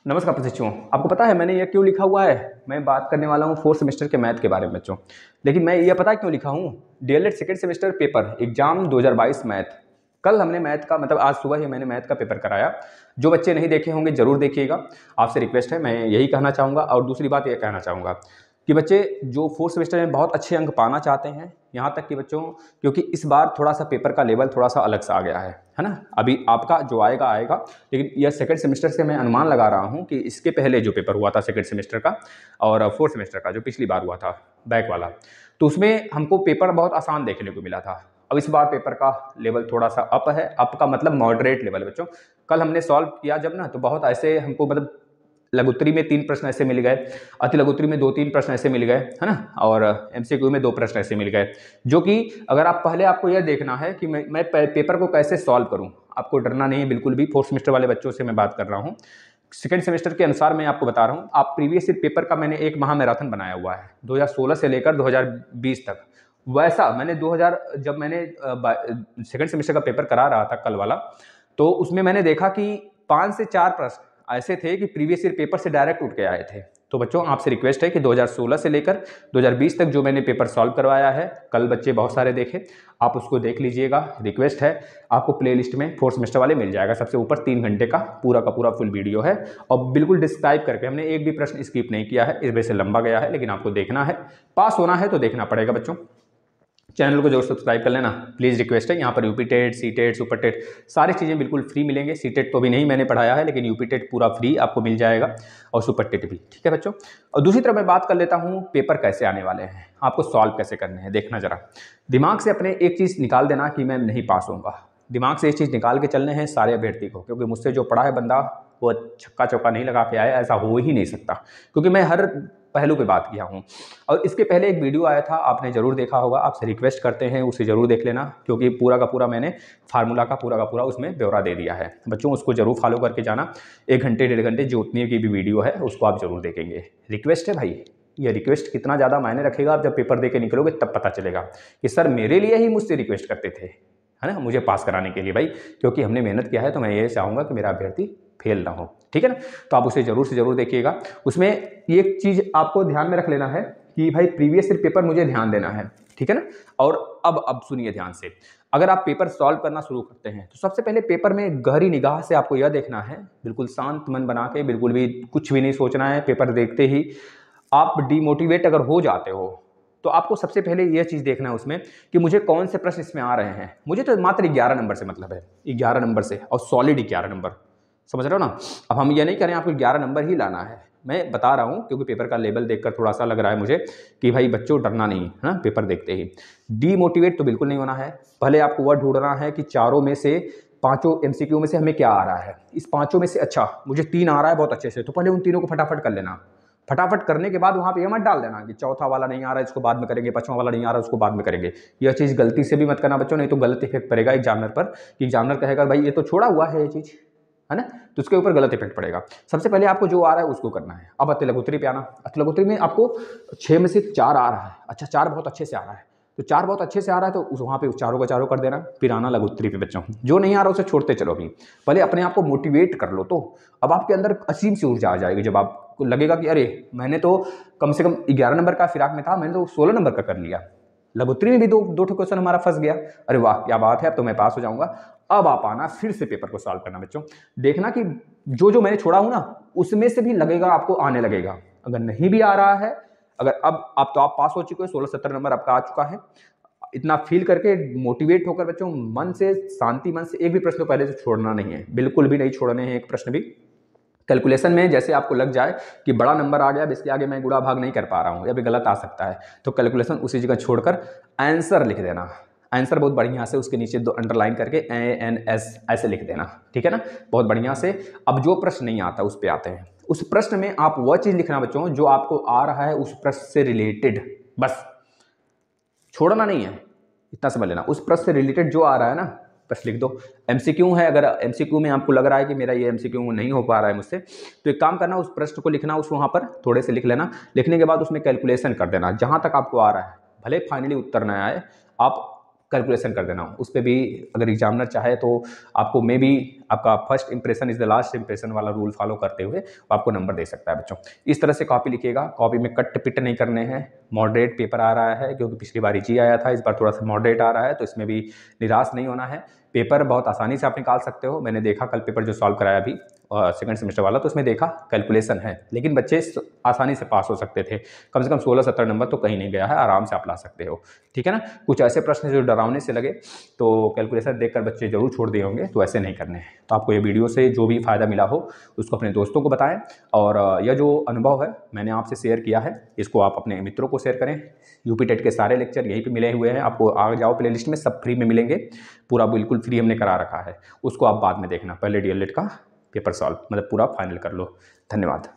नमस्कार प्रशिक्षुओं, आपको पता है मैंने ये क्यों लिखा हुआ है? मैं बात करने वाला हूँ फोर्थ सेमेस्टर के मैथ के बारे में बच्चों। लेकिन मैं ये पता है क्यों लिखा हूँ? DElEd second semester paper exam 2022 math. कल हमने मैथ का मतलब आज सुबह ही मैंने मैथ का पेपर कराया। जो बच्चे नहीं देखे होंगे जरूर देखिएगा, आपसे रिक्वेस्ट है। मैं यही कहना चाहूँगा और दूसरी बात ये कहना चाहूँगा कि बच्चे जो फोर्थ सेमेस्टर में बहुत अच्छे अंक पाना चाहते हैं, यहाँ तक कि बच्चों क्योंकि इस बार थोड़ा सा पेपर का लेवल थोड़ा सा अलग सा आ गया है ना। अभी आपका जो आएगा आएगा, लेकिन यह सेकंड सेमेस्टर से मैं अनुमान लगा रहा हूँ कि इसके पहले जो पेपर हुआ था सेकंड सेमेस्टर का और फोर्थ सेमेस्टर का जो पिछली बार हुआ था बैक वाला, तो उसमें हमको पेपर बहुत आसान देखने को मिला था। अब इस बार पेपर का लेवल थोड़ा सा अप है, अप का मतलब मॉडरेट लेवल बच्चों। कल हमने सॉल्व किया जब ना, तो बहुत ऐसे हमको मतलब लघुत्तरी में 3 प्रश्न ऐसे मिल गए, अति लघुत्तरी में 2-3 प्रश्न ऐसे मिल गए, है ना, और एमसीक्यू में 2 प्रश्न ऐसे मिल गए। जो कि अगर आप पहले आपको यह देखना है कि मैं पेपर को कैसे सॉल्व करूं, आपको डरना नहीं है बिल्कुल भी। फोर्थ सेमेस्टर वाले बच्चों से मैं बात कर रहा हूं, सेकेंड सेमेस्टर के अनुसार मैं आपको बता रहा हूं। आप प्रीवियस ईयर पेपर का मैंने एक महा मैराथन बनाया हुआ है 2016 से लेकर 2020 तक। वैसा मैंने 2000 जब मैंने सेकेंड सेमेस्टर का पेपर करा रहा था कल वाला, तो उसमें मैंने देखा कि 5 से 4 प्रश्न ऐसे थे कि प्रीवियस ईयर पेपर से डायरेक्ट उठ के आए थे। तो बच्चों आपसे रिक्वेस्ट है कि 2016 से लेकर 2020 तक जो मैंने पेपर सॉल्व करवाया है, कल बच्चे बहुत सारे देखे, आप उसको देख लीजिएगा। रिक्वेस्ट है, आपको प्लेलिस्ट में फोर्थ सेमेस्टर वाले मिल जाएगा। सबसे ऊपर 3 घंटे का पूरा फुल वीडियो है और बिल्कुल डिस्क्राइब करके हमने एक भी प्रश्न स्किप नहीं किया है। इस वजह से लंबा गया है, लेकिन आपको देखना है, पास होना है तो देखना पड़ेगा बच्चों। चैनल को जरूर सब्सक्राइब कर लेना, प्लीज़ रिक्वेस्ट है। यहाँ पर UP TET, C TET, super TET सारी चीज़ें बिल्कुल फ्री मिलेंगे। सी टेट तो अभी नहीं मैंने पढ़ाया है, लेकिन यूपी टेट पूरा फ्री आपको मिल जाएगा और सुपर टेट भी, ठीक है बच्चों। और दूसरी तरफ मैं बात कर लेता हूँ पेपर कैसे आने वाले हैं, आपको सॉल्व कैसे करने हैं। देखना जरा, दिमाग से अपने एक चीज़ निकाल देना कि मैं नहीं पास होऊंगा। दिमाग से एक चीज़ निकाल के चलने हैं सारे अभ्यर्थी को, क्योंकि मुझसे जो पढ़ा है बंदा वो छक्का चौका नहीं लगा के आया, ऐसा हो ही नहीं सकता, क्योंकि मैं हर पहलू पे बात किया हूँ। और इसके पहले एक वीडियो आया था, आपने जरूर देखा होगा, आपसे रिक्वेस्ट करते हैं उसे जरूर देख लेना, क्योंकि पूरा का पूरा मैंने फार्मूला का पूरा का पूरा उसमें ब्यौरा दे दिया है बच्चों। उसको जरूर फॉलो करके जाना। 1 घंटे 1.5 घंटे जो उतनी की भी वीडियो है उसको आप जरूर देखेंगे। रिक्वेस्ट है भाई, ये रिक्वेस्ट कितना ज़्यादा मायने रखेगा, आप जब पेपर दे के निकलोगे तब पता चलेगा कि सर मेरे लिए ही मुझसे रिक्वेस्ट करते थे, है ना, मुझे पास कराने के लिए भाई, क्योंकि हमने मेहनत किया है। तो मैं ये चाहूँगा कि मेरा अभ्यर्थी फेल ना हो, ठीक है ना। तो आप उसे जरूर से जरूर देखिएगा। उसमें एक चीज़ आपको ध्यान में रख लेना है कि भाई प्रीवियस ईयर पेपर मुझे ध्यान देना है, ठीक है ना। और अब सुनिए ध्यान से, अगर आप पेपर सॉल्व करना शुरू करते हैं तो सबसे पहले पेपर में गहरी निगाह से आपको यह देखना है, बिल्कुल शांत मन बना के, बिल्कुल भी कुछ भी नहीं सोचना है। पेपर देखते ही आप डिमोटिवेट अगर हो जाते हो तो आपको सबसे पहले यह चीज़ देखना है उसमें कि मुझे कौन से प्रश्न इसमें आ रहे हैं। मुझे तो मात्र 11 नंबर से मतलब है, 11 नंबर से, और सॉलिड 11 नंबर, समझ रहे हो ना। अब हम ये नहीं कह रहे हैं आपको 11 नंबर ही लाना है, मैं बता रहा हूँ क्योंकि पेपर का लेवल देखकर थोड़ा सा लग रहा है मुझे कि भाई बच्चों डरना नहीं है ना। पेपर देखते ही डीमोटिवेट तो बिल्कुल नहीं होना है। पहले आपको वह ढूंढना है कि चारों में से, पांचों एमसीक्यू में से हमें क्या आ रहा है। इस पांचों में से अच्छा मुझे 3 आ रहा है बहुत अच्छे से, तो पहले उन तीनों को फटाफट कर लेना। फटाफट करने के बाद वहां पे ये मत डाल देना कि चौथा वाला नहीं आ रहा है इसको बाद में करेंगे, पांचवा वाला नहीं आ रहा है उसको बाद में करेंगे। यह चीज़ गलती से भी मत करना बच्चों, नहीं तो गलत इफेक्ट पड़ेगा एग्जामिनर पर, कि एग्जामिनर कहेगा भाई ये तो छोड़ा हुआ है ये चीज़, है ना, तो उसके ऊपर गलत इफेक्ट पड़ेगा। सबसे पहले आपको जो आ रहा है उसको करना है। अब अति लघुत्तरी पे आना। अति लघुत्तरी में आपको 6 में से 4 आ रहा है, अच्छा 4 बहुत अच्छे से आ रहा है, तो 4 बहुत अच्छे से आ रहा है तो उस वहाँ पे चारों का चारों कर देना। फिर आना लघुत्तरी पे बच्चों, जो नहीं आ रहा उसे छोड़ते चलो। अभी पहले अपने आप को मोटिवेट कर लो, तो अब आपके अंदर असीम सी ऊर्जा आ जाएगी। जब आपको लगेगा कि अरे मैंने तो कम से कम 11 नंबर का फिराक में था, मैंने तो 16 नंबर का कर लिया, लघुत्तरी में भी दो क्वेश्चन हमारा फंस गया, अरे वाह क्या बात है, अब तो मैं पास हो जाऊंगा। अब आप आना फिर से पेपर को सॉल्व करना बच्चों। देखना कि जो जो मैंने छोड़ा हूं ना उसमें से भी लगेगा आपको आने लगेगा। अगर नहीं भी आ रहा है, अगर अब आप तो आप पास हो चुके हो, 16-17 नंबर आपका आ चुका है, इतना फील करके मोटिवेट होकर बच्चों मन से, शांति मन से एक भी प्रश्न को पहले से छोड़ना नहीं है, बिल्कुल भी नहीं छोड़ने हैं एक प्रश्न भी। कैलकुलेशन में जैसे आपको लग जाए कि बड़ा नंबर आ गया, अब इसके आगे मैं गुणा भाग नहीं कर पा रहा हूँ या भी गलत आ सकता है, तो कैलकुलेशन उसी जगह छोड़कर आंसर लिख देना। आंसर बहुत बढ़िया से उसके नीचे 2 अंडरलाइन करके ANS ऐसे लिख देना, ठीक है ना, बहुत बढ़िया से। अब जो प्रश्न नहीं आता उस पर आते हैं। उस प्रश्न में आप वह चीज़ लिखना बच्चों जो आपको आ रहा है उस प्रश्न से रिलेटेड, बस छोड़ना नहीं है, इतना समझ लेना। उस प्रश्न से रिलेटेड जो आ रहा है ना बस लिख दो। एमसीक्यू है, अगर एमसीक्यू में आपको लग रहा है कि मेरा ये एमसीक्यू नहीं हो पा रहा है मुझसे, तो एक काम करना, उस प्रश्न को लिखना, उस वहाँ पर थोड़े से लिख लेना। लिखने के बाद उसमें कैलकुलेशन कर देना जहाँ तक आपको आ रहा है, भले फाइनली उत्तर ना आए, आप कैलकुलेशन कर देना। उस पर भी अगर एग्जामिनर चाहे तो आपको मे बी आपका first impression is the last impression वाला रूल फॉलो करते हुए आपको नंबर दे सकता है बच्चों। इस तरह से कॉपी लिखिएगा, कॉपी में कट पिट नहीं करने हैं। मॉडरेट पेपर आ रहा है क्योंकि पिछली बार जी आया था, इस बार थोड़ा सा मॉडरेट आ रहा है, तो इसमें भी निराश नहीं होना है। पेपर बहुत आसानी से आप निकाल सकते हो। मैंने देखा कल पेपर जो सॉल्व कराया अभी सेकंड सेमेस्टर वाला, तो उसमें देखा कैलकुलेशन है, लेकिन बच्चे आसानी से पास हो सकते थे। कम से कम 16-17 नंबर तो कहीं नहीं गया है, आराम से आप ला सकते हो। ठीक है ना। कुछ ऐसे प्रश्न जो डरावने से लगे तो कैलकुलेशन देखकर बच्चे जरूर छोड़ दिए होंगे, तो ऐसे नहीं करने हैं। तो आपको ये वीडियो से जो भी फ़ायदा मिला हो उसको अपने दोस्तों को बताएं, और यह जो अनुभव है मैंने आपसे शेयर किया है इसको आप अपने मित्रों को शेयर करें। यूपी टेट के सारे लेक्चर यहीं पे मिले हुए हैं, आपको आ जाओ प्लेलिस्ट में, सब फ्री में मिलेंगे, पूरा बिल्कुल फ्री हमने करा रखा है। उसको आप बाद में देखना, पहले डीएलएड का पेपर सॉल्व मतलब पूरा फाइनल कर लो। धन्यवाद।